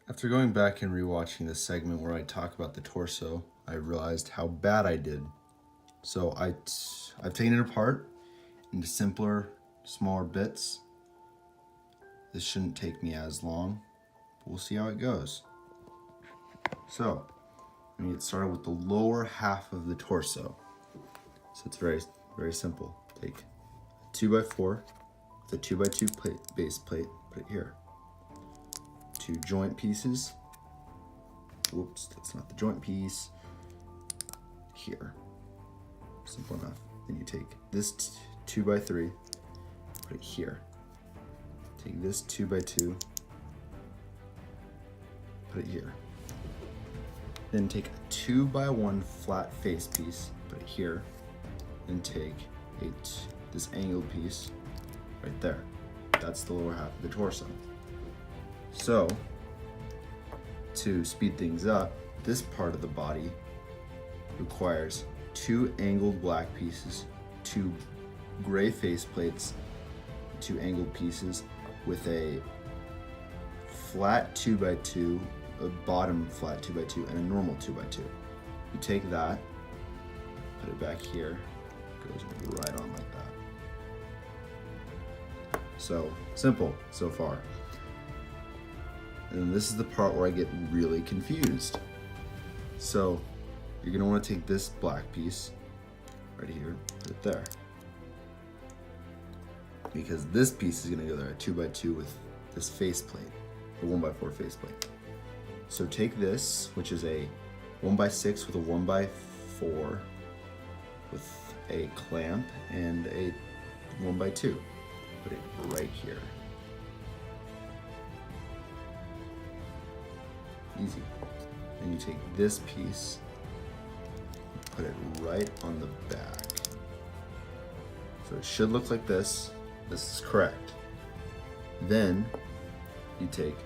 After going back and rewatching this segment where I talk about the torso, I realized how bad I did. So I've taken it apart into simpler, smaller bits. This shouldn't take me as long, but we'll see how it goes. So, I'm gonna get started with the lower half of the torso. So it's very, very simple. Take a 2x4 with a 2x2 base plate, put it here. Two joint pieces. Whoops, that's not the joint piece. Here. Simple enough. Then you take this 2x3, put it here. Take this 2x2, put it here. Then take a 2x1 flat face piece, put it here. Then take this angled piece right there. That's the lower half of the torso. So, to speed things up, this part of the body requires 2 angled black pieces, 2 gray face plates, 2 angled pieces with a flat 2x2, a bottom flat 2x2, and a normal 2x2. You take that, put it back here, goes right on like that. So, simple so far. And this is the part where I get really confused. So, you're gonna wanna take this black piece right here, put it there. Because this piece is gonna go there, a 2x2 with this faceplate, the 1x4 faceplate. So take this, which is a 1x6 with a 1x4 with a clamp and a 1x2. Put it right here. Easy. And you take this piece, put it right on the back. So it should look like this. This is correct. Then you take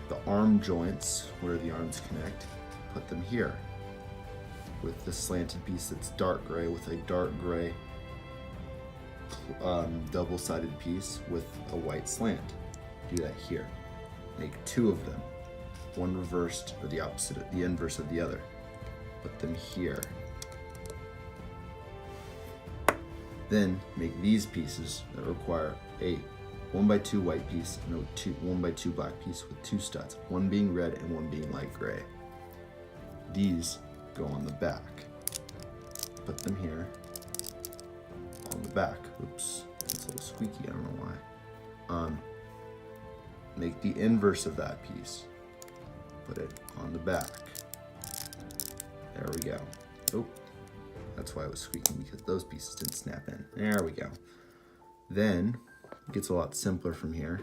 the arm joints where the arms connect, put them here with the slanted piece that's dark gray with a dark gray double-sided piece with a white slant. Do that here. Make 2 of them. One reversed or the opposite, the inverse of the other. Put them here. Then make these pieces that require a 1x2 white piece and a 1x2 black piece with 2 studs, one being red and one being light gray. These go on the back. Put them here on the back. Oops, it's a little squeaky, I don't know why. Make the inverse of that piece. Put it on the back. There we go. Oh, that's why it was squeaking, because those pieces didn't snap in. There we go. Then it gets a lot simpler from here.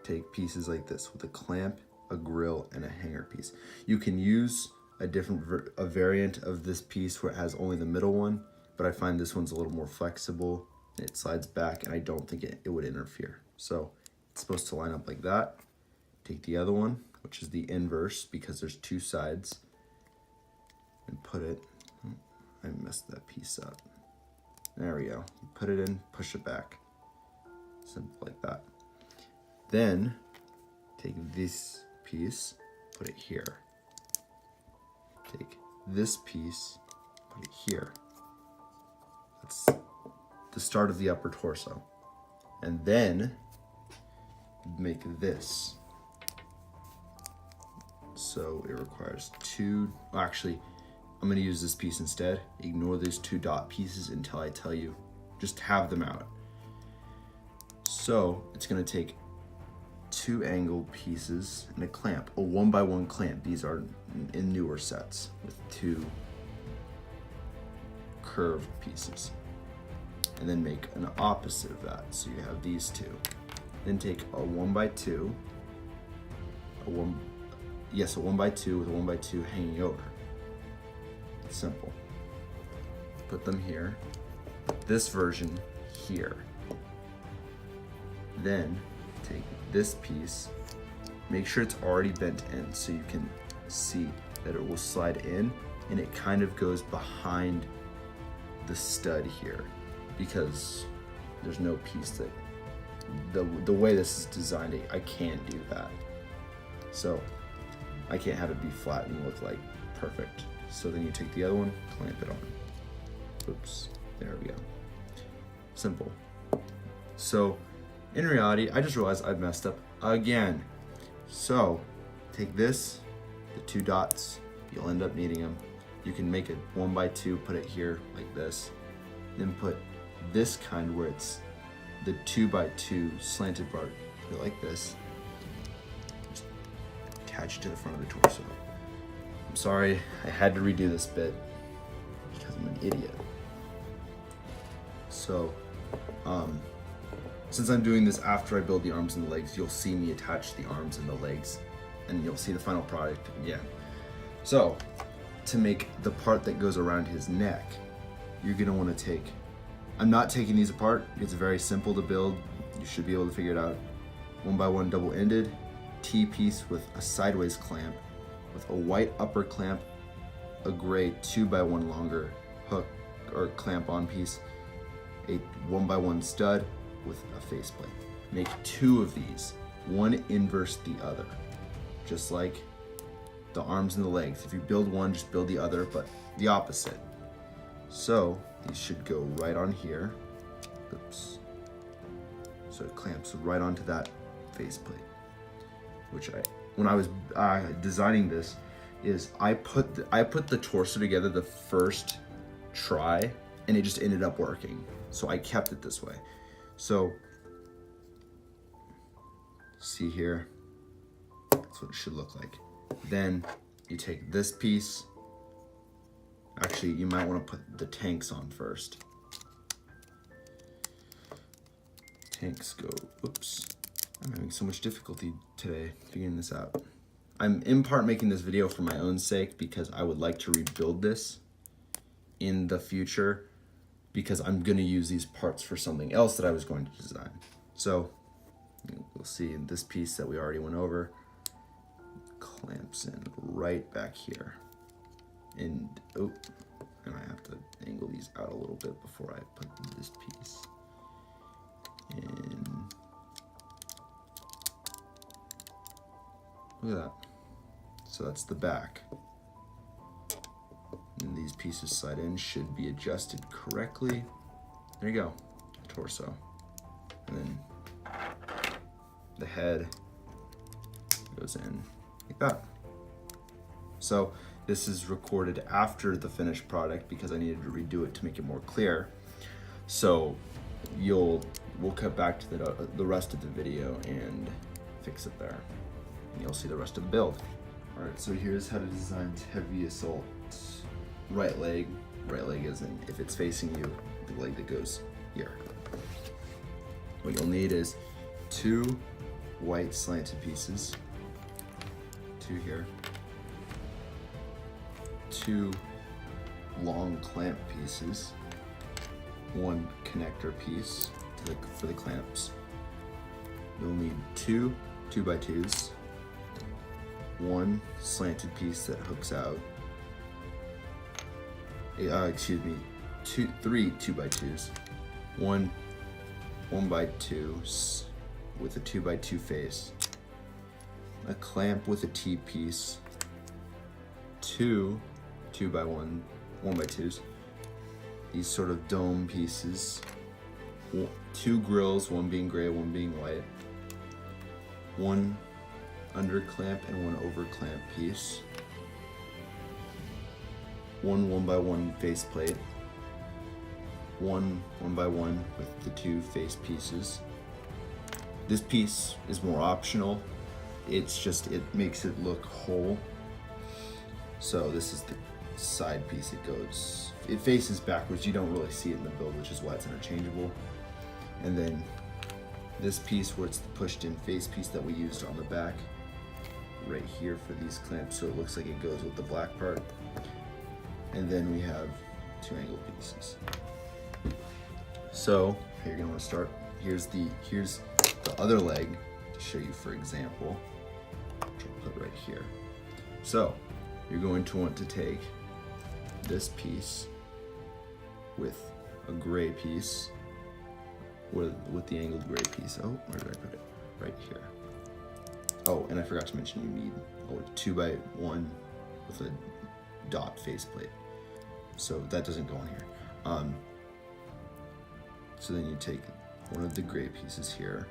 Take pieces like this with a clamp, a grill, and a hanger piece. You can use a variant of this piece where it has only the middle one, but I find this one's a little more flexible and it slides back, and I don't think it would interfere. So it's supposed to line up like that. Take the other one, which is the inverse because there's 2 sides, and put it, I messed that piece up. There we go. You put it in, push it back. Simple like that. Then take this piece, put it here. Take this piece, put it here. That's the start of the upper torso. And then make this. So it requires 2, actually, I'm gonna use this piece instead. Ignore these 2 dot pieces until I tell you. Just have them out. So it's gonna take 2 angled pieces and a clamp, a 1x1 clamp. These are in newer sets with 2 curved pieces. And then make an opposite of that. So you have these 2. Then take a 1x2, a 1x2 with a 1x2 hanging over. It's simple. Put them here. This version here. Then take this piece. Make sure it's already bent in so you can see that it will slide in, and it kind of goes behind the stud here because there's no piece that the way this is designed, I can't do that. So I can't have it be flat and look like perfect. So then you take the other one, clamp it on. Oops, there we go. Simple. So in reality, I just realized I've messed up again. So take this, the 2 dots, you'll end up needing them. You can make it 1x2, put it here like this, then put this kind where it's the 2x2 slanted part, put it like this, just attach it to the front of the torso. I'm sorry, I had to redo this bit because I'm an idiot. So, since I'm doing this after I build the arms and the legs, you'll see me attach the arms and the legs, and you'll see the final product again. So, to make the part that goes around his neck, you're gonna wanna take, I'm not taking these apart, it's very simple to build, you should be able to figure it out. 1x1 double-ended, T-piece with a sideways clamp, with a white upper clamp, a gray 2x1 longer hook or clamp on piece, a 1x1 stud with a faceplate. Make 2 of these, one inverse the other, just like the arms and the legs. If you build one, just build the other, but the opposite. So these should go right on here. Oops. So it clamps right onto that faceplate, which when I was designing this, is I put the torso together the first try, and it just ended up working. So I kept it this way. So see here, that's what it should look like. Then you take this piece. Actually, you might want to put the tanks on first. Tanks go, oops. I'm having so much difficulty today figuring this out. I'm in part making this video for my own sake because I would like to rebuild this in the future, because I'm gonna use these parts for something else that I was going to design. So we'll see in this piece that we already went over, clamps in right back here. And I have to angle these out a little bit before I put this piece in. Look at that. So that's the back. And these pieces slide in, should be adjusted correctly. There you go, torso. And then the head goes in like that. So this is recorded after the finished product because I needed to redo it to make it more clear. So we'll cut back to the rest of the video and fix it there. And you'll see the rest of the build. All right, so here's how to design heavy assault. Right leg as in if it's facing you, the leg that goes here. What you'll need is 2 white slanted pieces, 2 here, 2 long clamp pieces, 1 connector piece for the clamps. You'll need 2 2x2s, 1 slanted piece that hooks out, 3 2x2s, 1 1x2 with a 2x2 face, a clamp with a T-piece, 2 2x1 1x2s, these sort of dome pieces, 2 grills, 1 being gray, 1 being white, 1 under clamp and 1 over clamp piece, 1 1x1 face plate, 1 1x1 with the 2 face pieces. This piece is more optional. It's just, it makes it look whole. So this is the side piece. It faces backwards. You don't really see it in the build, which is why it's interchangeable. And then this piece where it's the pushed in face piece that we used on the back, right here for these clamps, so it looks like it goes with the black part. And then we have 2 angle pieces. So you're gonna want to start. Here's the other leg to show you, for example, which I'll put right here. So you're going to want to take this piece with a gray piece, with the angled gray piece. Oh, where did I put it? Right here. Oh, and I forgot to mention you need a 2x1 with a dot faceplate. So that doesn't go on here. So then you take one of the gray pieces here,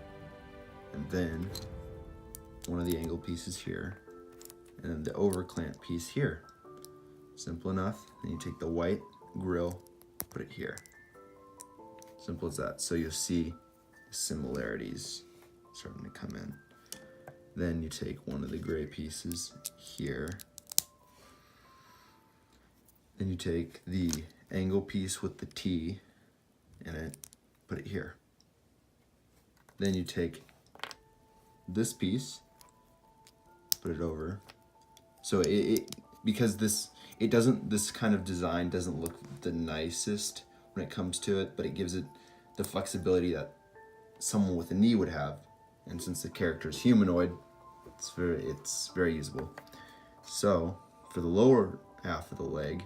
and then one of the angled pieces here, and then the over clamp piece here. Simple enough. Then you take the white grill, put it here. Simple as that. So you'll see similarities starting to come in. Then you take one of the gray pieces here. Then you take the angle piece with the T in it, put it here. Then you take this piece, put it over. So because this kind of design doesn't look the nicest when it comes to it, but it gives it the flexibility that someone with a knee would have. And since the character is humanoid, it's very usable. So for the lower half of the leg,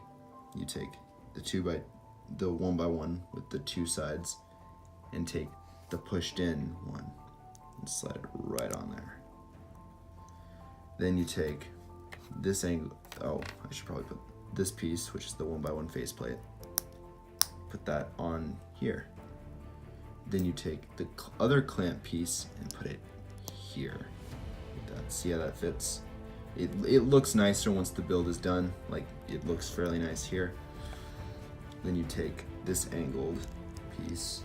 you take the 1x1 with the two sides and take the pushed in one and slide it right on there. Then you take this angle, oh, I should probably put this piece, which is the 1x1 faceplate, put that on here. Then you take the other clamp piece and put it here. Like that. See how that fits? It looks nicer once the build is done. Like, it looks fairly nice here. Then you take this angled piece,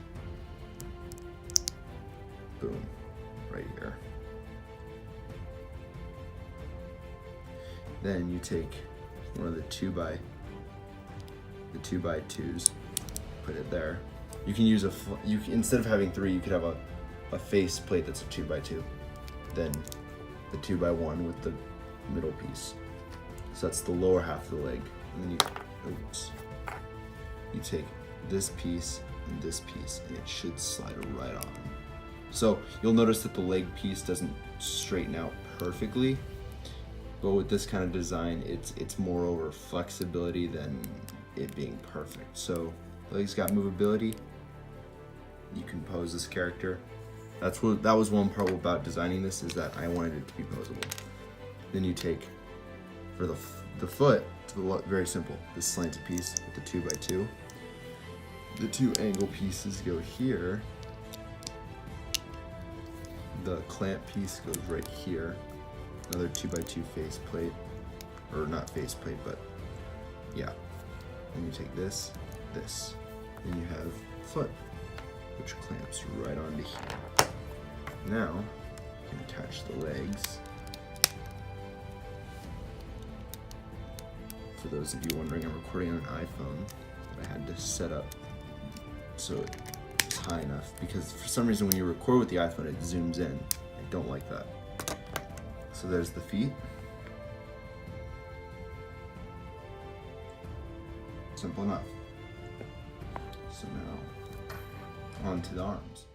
boom, right here. Then you take one of the 2x2s, put it there. You can use instead of having 3, you could have a face plate that's a 2x2. Then the 2x1 with the middle piece. So that's the lower half of the leg. And then you take this piece and this piece, and it should slide right on. So you'll notice that the leg piece doesn't straighten out perfectly, but with this kind of design, it's more over flexibility than it being perfect. So the leg's got movability. You can pose this character. That was one part about designing this, is that I wanted it to be posable. Then you take, for the foot, very simple, this slanted piece with the 2x2. The 2 angle pieces go here. The clamp piece goes right here. Another 2x2 face plate, or not face plate, but yeah. Then you take this, then you have foot, which clamps right onto here. Now you can attach the legs. For those of you wondering, I'm recording on an iPhone. I had to set up so it's high enough, because for some reason when you record with the iPhone it zooms in. I don't like that. So there's the feet. Simple enough. So now on to the arms.